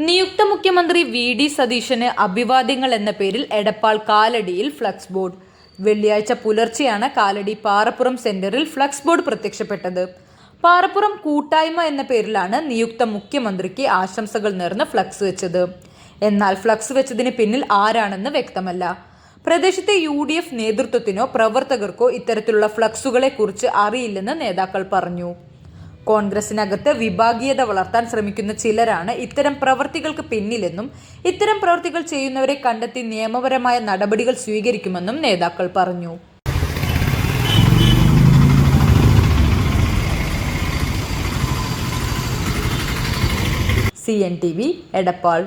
നിയുക്ത മുഖ്യമന്ത്രി വി.ഡി. സതീശന് അഭിവാദ്യങ്ങൾ എന്ന പേരിൽ എടപ്പാൾ കാലടിയിൽ ഫ്ലക്സ് ബോർഡ്. വെള്ളിയാഴ്ച പുലർച്ചെയാണ് കാലടി പാറപ്പുറം സെന്ററിൽ ഫ്ലക്സ് ബോർഡ് പ്രത്യക്ഷപ്പെട്ടത്. പാറപ്പുറം കൂട്ടായ്മ എന്ന പേരിലാണ് നിയുക്ത മുഖ്യമന്ത്രിക്ക് ആശംസകൾ നേർന്ന് ഫ്ലക്സ് വെച്ചത്. എന്നാൽ ഫ്ലക്സ് വെച്ചതിന് പിന്നിൽ ആരാണെന്ന് വ്യക്തമല്ല. പ്രദേശത്തെ UDF നേതൃത്വത്തിനോ പ്രവർത്തകർക്കോ ഇത്തരത്തിലുള്ള ഫ്ലക്സുകളെ കുറിച്ച് അറിയില്ലെന്ന് നേതാക്കൾ പറഞ്ഞു. കോൺഗ്രസിനകത്ത് വിഭാഗീയത വളർത്താൻ ശ്രമിക്കുന്ന ചിലരാണ് ഇത്തരം പ്രവർത്തികൾക്ക് പിന്നിലെന്നും ഇത്തരം പ്രവർത്തികൾ ചെയ്യുന്നവരെ കണ്ടെത്തി നിയമപരമായ നടപടികൾ സ്വീകരിക്കുമെന്നും നേതാക്കൾ പറഞ്ഞു. CNTV എടപ്പാൾ.